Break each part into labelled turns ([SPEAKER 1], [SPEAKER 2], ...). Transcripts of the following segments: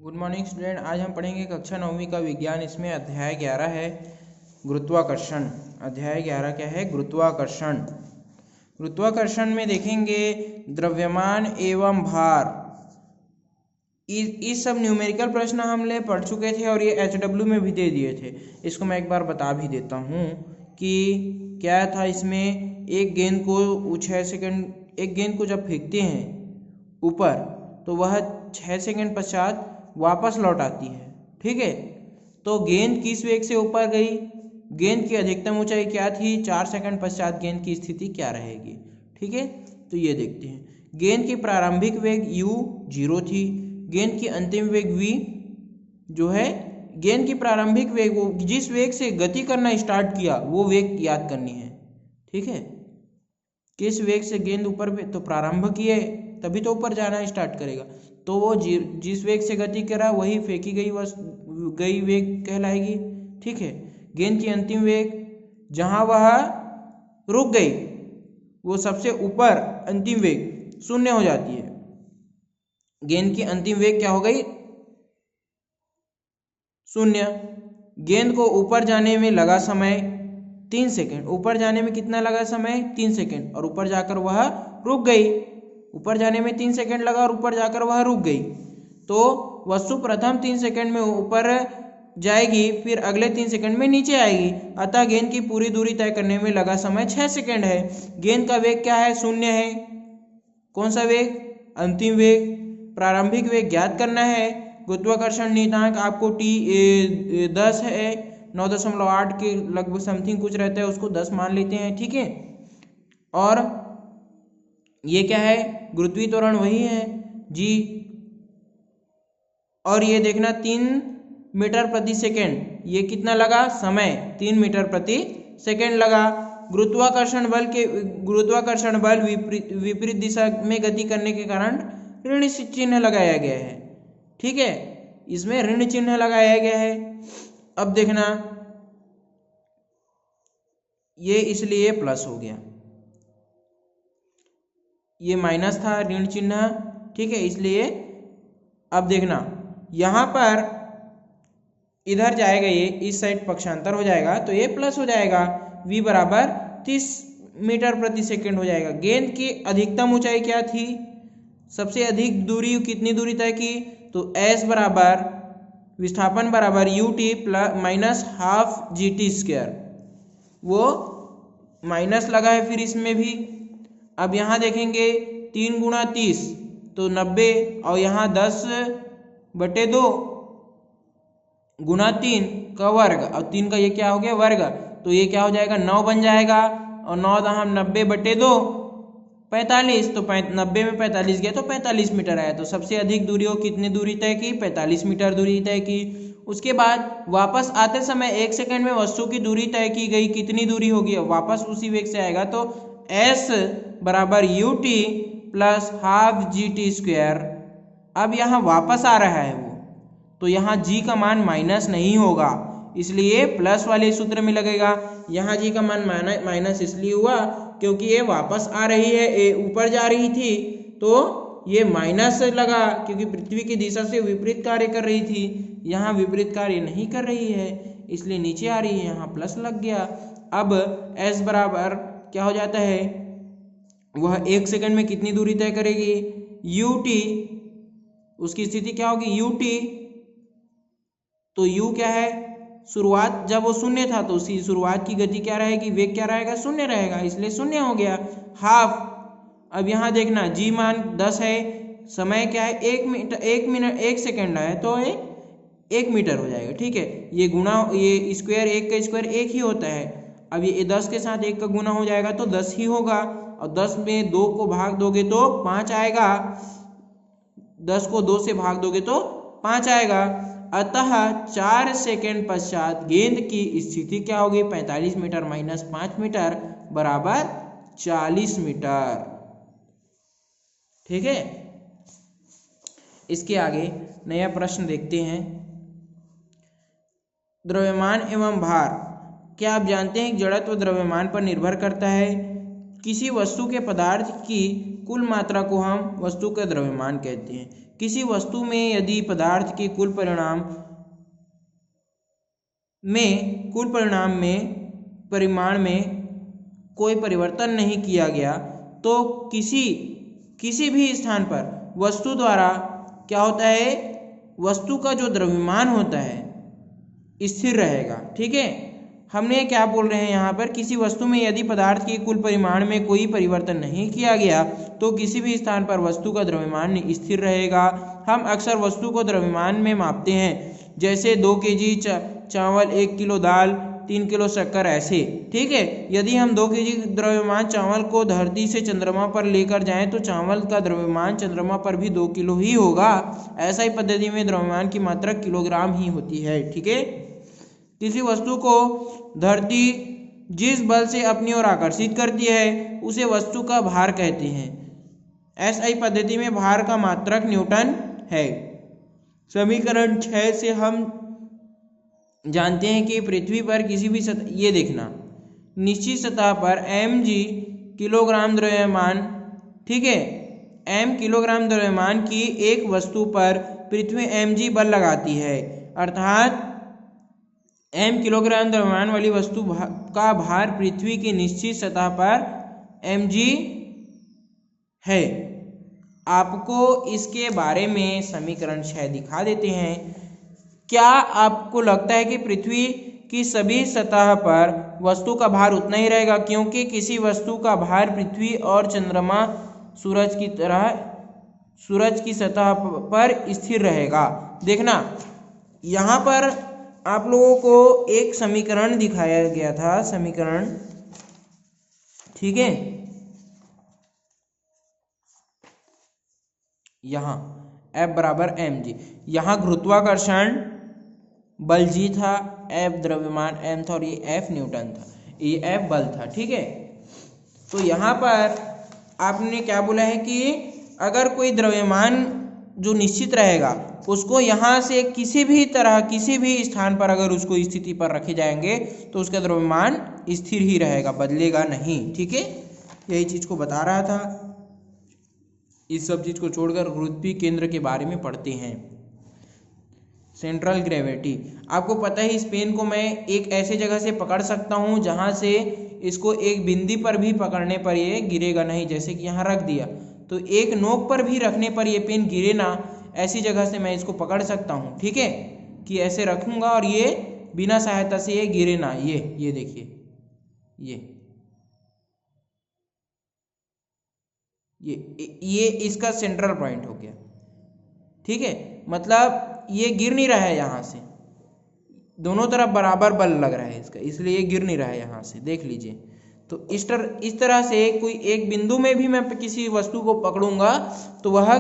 [SPEAKER 1] Good morning student. आज हम पढ़ेंगे कक्षा 9वीं का विज्ञान। इसमें अध्याय 11 है गुरुत्वाकर्षण। अध्याय 11 क्या है? गुरुत्वाकर्षण। गुरुत्वाकर्षण में देखेंगे द्रव्यमान एवं भार। इस सब न्यूमेरिकल प्रश्न हमने पढ़ चुके थे और ये HW में भी दे दिए थे। इसको मैं एक बार बता भी देता हूँ कि क्या था इसमें। एक गेंद को 6 सेकंड, एक गेंद को जब फेंकते हैं ऊपर तो वह 6 सेकंड पश्चात वापस लौट आती है। ठीक है, तो गेंद किस वेग से ऊपर गई, गेंद की अधिकतम ऊंचाई क्या थी, 4 सेकंड पश्चात गेंद की स्थिति क्या रहेगी। ठीक है, तो ये देखते हैं। गेंद की प्रारंभिक वेग u 0 थी, गेंद की अंतिम वेग v जो है, गेंद की प्रारंभिक वेग, वो जिस वेग से गति करना स्टार्ट किया वो वेग याद करनी है। ठीक है, किस वेग से गेंद ऊपर तो प्रारंभ किए तभी तो ऊपर जाना स्टार्ट करेगा, तो वो जिस वेग से गति करा वही फेंकी गई वेग कहलाएगी। ठीक है, गेंद की अंतिम वेग जहां वह रुक गई वो सबसे ऊपर अंतिम वेग 0 हो जाती है। गेंद की अंतिम वेग क्या हो गई? 0। गेंद को ऊपर जाने में लगा समय 3 सेकंड। ऊपर जाने में कितना लगा समय? 3 सेकंड। और ऊपर जाकर वह रुक गई। ऊपर जाने में 3 सेकंड लगा और ऊपर जाकर वह रुक गई। तो वस्तु प्रथम 3 सेकंड में ऊपर जाएगी, फिर अगले 3 सेकंड में नीचे आएगी। अतः गेंद की पूरी दूरी तय करने में लगा समय 6 सेकंड है। गेंद का वेग क्या है? 0 है। कौन सा वेग? अंतिम वेग। प्रारंभिक वेग ज्ञात करना है। गुरुत्वाकर्षण नियतांक आपको T 10 है, 9.8 के लगभग समथिंग कुछ रहता है, उसको 10 मान लेते हैं। ठीक है, और ये क्या है? गुरुत्वीय त्वरण वही है जी। और ये देखना 3 मीटर प्रति सेकेंड, ये कितना लगा समय? 3 मीटर प्रति सेकेंड लगा। गुरुत्वाकर्षण बल विपरीत दिशा में गति करने के कारण ऋण चिन्ह लगाया गया है। ठीक है, इसमें ऋण चिन्ह लगाया गया है। अब देखना, ये इसलिए प्लस हो गया, ये माइनस था ऋण चिन्ह। ठीक है, इसलिए अब देखना यहां पर इधर जाएगा, ये इस साइड पक्षांतर हो जाएगा तो ये प्लस हो जाएगा। v बराबर 30 मीटर प्रति सेकेंड हो जाएगा। गेंद की अधिकतम ऊंचाई क्या थी? सबसे अधिक दूरी कितनी दूरी तय की? तो s बराबर विस्थापन बराबर ut माइनस हाफ GT²। वो माइनस लगा है फिर इसमें भी। अब यहाँ देखेंगे 3 गुणा 30 तो 90, और यहाँ 10/2 गुणा 3 का वर्ग, और 3 का ये क्या हो गया? वर्ग। तो ये क्या हो जाएगा? 9 बन जाएगा। और 9 हम 90/2 45, तो 90 में 45 गया तो 45 मीटर आया। तो सबसे अधिक दूरी वो कितनी दूरी तय की? 45 मीटर दूरी तय की। उसके बाद वापस आते समय 1 सेकंड में वस्तु की दूरी तय की गई, कितनी दूरी होगी? वापस उसी वेग से आएगा तो s बराबर ut प्लस हाफ GT²। अब यहाँ वापस आ रहा है वो, तो यहाँ g का मान माइनस नहीं होगा, इसलिए प्लस वाले सूत्र में लगेगा। यहाँ g का मान माइनस इसलिए हुआ क्योंकि ये वापस आ रही है, ये ऊपर जा रही थी तो ये माइनस लगा, क्योंकि पृथ्वी की दिशा से विपरीत कार्य कर रही थी। यहाँ विपरीत कार्य नहीं कर रही है इसलिए नीचे आ रही है, यहाँ प्लस लग गया। अब s बराबर क्या हो जाता है? वह 1 सेकंड में कितनी दूरी तय करेगी? ut, उसकी स्थिति क्या होगी? ut, तो u क्या है? शुरुआत जब वो 0 था तो उसकी शुरुआत की गति क्या रहेगी? वेग क्या रहेगा? 0 रहेगा, इसलिए 0 हो गया। हाफ। अब यहाँ देखना g मान 10 है, समय क्या है? 1 सेकंड है तो ये 1 मीटर हो जाएगा। ठीक है, ये गुणा, ये स्क्वायर, 1 का स्क्वायर 1 ही होता है। अब ये 10 के साथ 1 का गुना हो जाएगा तो 10 ही होगा, और 10 में 2 को भाग दोगे तो 5 आएगा। 10 को 2 से भाग दोगे तो 5 आएगा। अतः 4 सेकंड पश्चात गेंद की स्थिति क्या होगी? 45 मीटर माइनस 5 मीटर बराबर 40 मीटर। ठीक है, इसके आगे नया प्रश्न देखते हैं। द्रव्यमान एवं भार। क्या आप जानते हैं कि जड़त्व द्रव्यमान पर निर्भर करता है? किसी वस्तु के पदार्थ की कुल मात्रा को हम वस्तु का द्रव्यमान कहते हैं। किसी वस्तु में यदि पदार्थ के कुल परिमाण में कोई परिवर्तन नहीं किया गया तो किसी भी स्थान पर वस्तु द्वारा क्या होता है, वस्तु का जो द्रव्यमान होता है स्थिर रहेगा। ठीक है, हमने क्या बोल रहे हैं यहाँ पर, किसी वस्तु में यदि पदार्थ के कुल परिमाण में कोई परिवर्तन नहीं किया गया तो किसी भी स्थान पर वस्तु का द्रव्यमान स्थिर रहेगा। हम अक्सर वस्तु को द्रव्यमान में मापते हैं, जैसे 2 केजी चावल, 1 किलो दाल, 3 किलो शक्कर, ऐसे। ठीक है, यदि हम 2 केजी द्रव्यमान चावल को धरती से चंद्रमा पर लेकर जाएं तो चावल का द्रव्यमान चंद्रमा पर भी 2 किलो ही होगा। ऐसा ही पद्धति में द्रव्यमान की मात्रा किलोग्राम ही होती है। ठीक है, किसी वस्तु को धरती जिस बल से अपनी ओर आकर्षित करती है उसे वस्तु का भार कहते हैं। एसआई पद्धति में भार का मात्रक न्यूटन है। समीकरण 6 से हम जानते हैं कि पृथ्वी पर किसी भी सतह, ये देखना, निश्चित सतह पर mg किलोग्राम द्रव्यमान, ठीक है, m किलोग्राम द्रव्यमान की एक वस्तु पर पृथ्वी mg बल लगाती है, अर्थात m किलोग्राम द्रव्यमान वाली वस्तु का भार पृथ्वी की निश्चित सतह पर mg है। आपको इसके बारे में समीकरण 6 दिखा देते हैं। क्या आपको लगता है कि पृथ्वी की सभी सतह पर वस्तु का भार उतना ही रहेगा? क्योंकि किसी वस्तु का भार पृथ्वी और चंद्रमा सूरज की सतह पर स्थिर रहेगा। देखना, यहाँ पर आप लोगों को एक समीकरण दिखाया गया था, समीकरण, ठीक है, यहाँ F बराबर mg, यहाँ गुरुत्वाकर्षण बल g था, F द्रव्यमान m था और ये F न्यूटन था, ये F बल था। ठीक है, तो यहाँ पर आपने क्या बोला है कि अगर कोई द्रव्यमान जो निश्चित रहेगा उसको यहाँ से किसी भी स्थान पर अगर उसको स्थिति पर रखे जाएंगे तो उसका द्रव्यमान स्थिर ही रहेगा, बदलेगा नहीं। ठीक है, यही चीज को बता रहा था। इस सब चीज को छोड़कर गुरुत्वीय केंद्र के बारे में पढ़ते हैं। सेंट्रल ग्रेविटी, आपको पता है इस पेन को मैं एक ऐसे जगह से पकड़ सकता हूँ जहाँ से इसको एक बिंदी पर भी पकड़ने पर ये गिरेगा नहीं, जैसे कि यहाँ रख दिया तो एक नोक पर भी रखने पर ये पेन गिरे ना, ऐसी जगह से मैं इसको पकड़ सकता हूँ। ठीक है, कि ऐसे रखूंगा और ये बिना सहायता से ये गिरे ना। ये देखिए, ये इसका सेंट्रल पॉइंट हो गया। ठीक है, मतलब ये गिर नहीं रहा है यहाँ से, दोनों तरफ बराबर बल लग रहा है इसका, इसलिए ये गिर नहीं रहा है यहाँ से, देख लीजिए। तो इस तरह से कोई एक बिंदु में भी मैं किसी वस्तु को पकड़ूंगा तो वह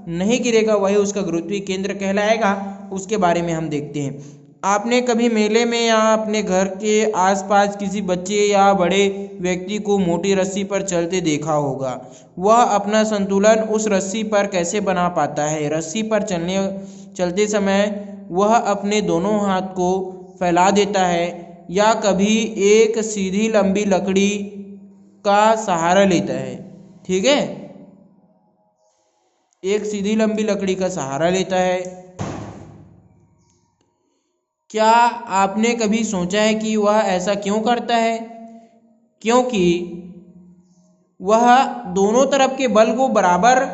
[SPEAKER 1] नहीं गिरेगा, वही उसका गुरुत्वीय केंद्र कहलाएगा। उसके बारे में हम देखते हैं। आपने कभी मेले में या अपने घर के आसपास किसी बच्चे या बड़े व्यक्ति को मोटी रस्सी पर चलते देखा होगा। वह अपना संतुलन उस रस्सी पर कैसे बना पाता है? रस्सी पर चलते समय वह अपने दोनों हाथ को फैला देता है या कभी एक सीधी लंबी लकड़ी का सहारा लेता है। ठीक है, एक सीधी लंबी लकड़ी का सहारा लेता है। क्या आपने कभी सोचा है कि वह ऐसा क्यों करता है? क्योंकि वह दोनों तरफ के बल को बराबर,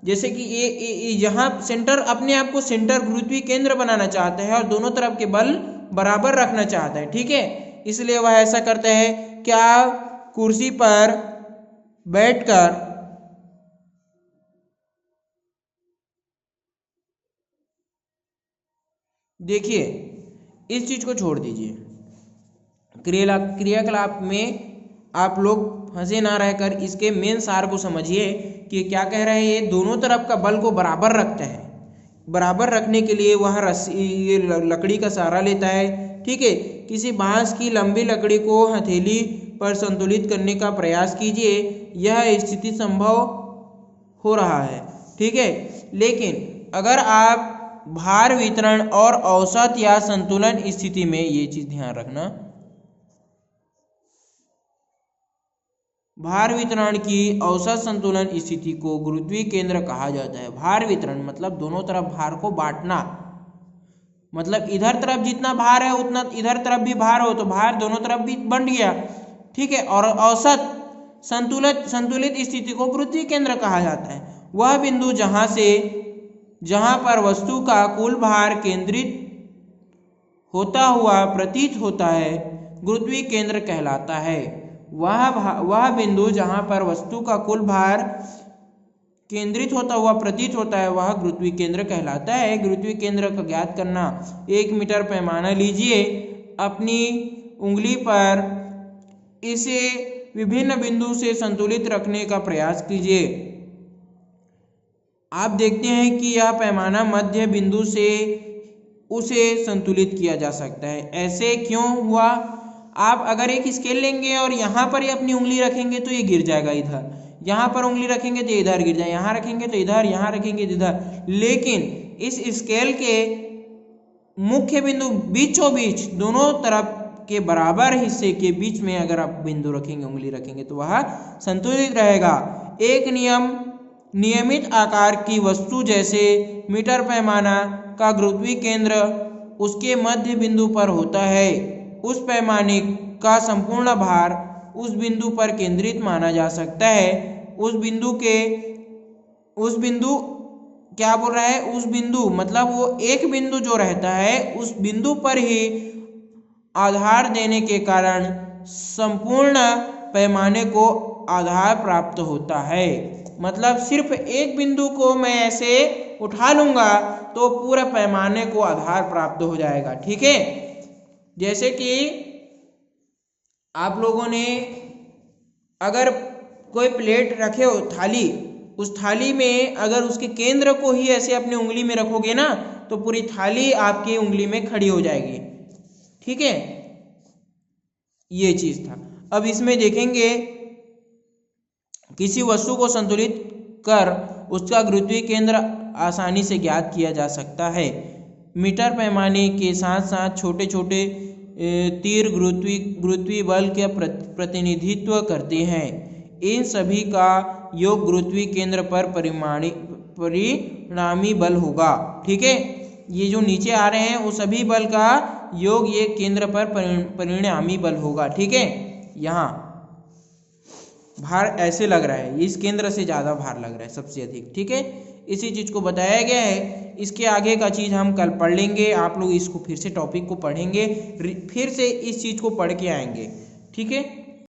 [SPEAKER 1] जैसे कि ये यहाँ सेंटर, अपने आप को सेंटर गुरुत्वीय केंद्र बनाना चाहता है और दोनों तरफ के बल बराबर रखना चाहता है। ठीक है, इसलिए वह ऐसा करता है। क्या कुर्सी पर बैठकर देखिए, इस चीज को छोड़ दीजिए, क्रियाकलाप में आप लोग फंसे ना रहकर इसके मेन सार को समझिए कि क्या कह रहे हैं। ये दोनों तरफ का बल को बराबर रखता है। बराबर रखने के लिए वह ये लकड़ी का सहारा लेता है। ठीक है, किसी बांस की लंबी लकड़ी को हथेली पर संतुलित करने का प्रयास कीजिए, यह स्थिति संभव हो रहा है। ठीक है, लेकिन अगर आप भार वितरण और औसत या संतुलन स्थिति में, ये चीज ध्यान रखना, भार वितरण की औसत संतुलन स्थिति को गुरुत्वीय केंद्र कहा जाता है। भार वितरण मतलब दोनों तरफ भार को बांटना, मतलब इधर तरफ जितना भार है उतना इधर तरफ भी भार हो तो भार दोनों तरफ भी बंट गया, ठीक है। और औसत संतुलित स्थिति को गुरुत्वीय केंद्र कहा जाता है। वह बिंदु जहां पर वस्तु का कुल भार केंद्रित होता हुआ प्रतीत होता है गुरुत्वीय केंद्र कहलाता है। वह बिंदु जहां पर वस्तु का कुल भार केंद्रित होता हुआ प्रतीत होता है वह गुरुत्वीय केंद्र कहलाता है। गुरुत्वीय केंद्र का ज्ञात करना, 1 मीटर पैमाना लीजिए, अपनी उंगली पर इसे विभिन्न बिंदु से संतुलित रखने का प्रयास कीजिए। आप देखते हैं कि यह पैमाना मध्य बिंदु से उसे संतुलित किया जा सकता है। ऐसे क्यों हुआ? आप अगर एक स्केल लेंगे और यहाँ पर ही अपनी उंगली रखेंगे तो ये गिर जाएगा इधर, यहाँ पर उंगली रखेंगे तो इधर गिर जाए, यहाँ रखेंगे तो इधर, यहाँ रखेंगे तो इधर। लेकिन इस स्केल के मुख्य बिंदु बीचों बीच दोनों तरफ के बराबर हिस्से के बीच में अगर आप बिंदु रखेंगे, उंगली रखेंगे तो वह संतुलित रहेगा। एक नियमित आकार की वस्तु जैसे मीटर पैमाना का गुरुत्वीय केंद्र उसके मध्य बिंदु पर होता है। उस पैमाने का संपूर्ण भार उस बिंदु पर केंद्रित माना जा सकता है। उस बिंदु क्या बोल रहा है? उस बिंदु मतलब वो एक बिंदु जो रहता है उस बिंदु पर ही आधार देने के कारण संपूर्ण पैमाने को आधार प्राप्त होता है। मतलब सिर्फ एक बिंदु को मैं ऐसे उठा लूंगा तो पूरे पैमाने को आधार प्राप्त हो जाएगा, ठीक है। जैसे कि आप लोगों ने अगर कोई प्लेट रखे हो, थाली, उस थाली में अगर उसके केंद्र को ही ऐसे अपनी उंगली में रखोगे ना तो पूरी थाली आपकी उंगली में खड़ी हो जाएगी, ठीक है। ये चीज था। अब इसमें देखेंगे किसी वस्तु को संतुलित कर उसका गुरुत्वीय केंद्र आसानी से ज्ञात किया जा सकता है। मीटर पैमाने के साथ साथ छोटे छोटे तीर गुरुत्वीय बल का प्रतिनिधित्व करते हैं। इन सभी का योग गुरुत्वीय केंद्र पर परिणामी बल होगा, ठीक है। ये जो नीचे आ रहे हैं वो सभी बल का योग ये केंद्र पर परिणामी बल होगा, ठीक है। यहाँ भार ऐसे लग रहा है, इस केंद्र से ज़्यादा भार लग रहा है सबसे अधिक, ठीक है। इसी चीज़ को बताया गया है। इसके आगे का चीज़ हम कल पढ़ लेंगे। आप लोग इसको फिर से टॉपिक को पढ़ेंगे, फिर से इस चीज़ को पढ़ के आएंगे, ठीक है।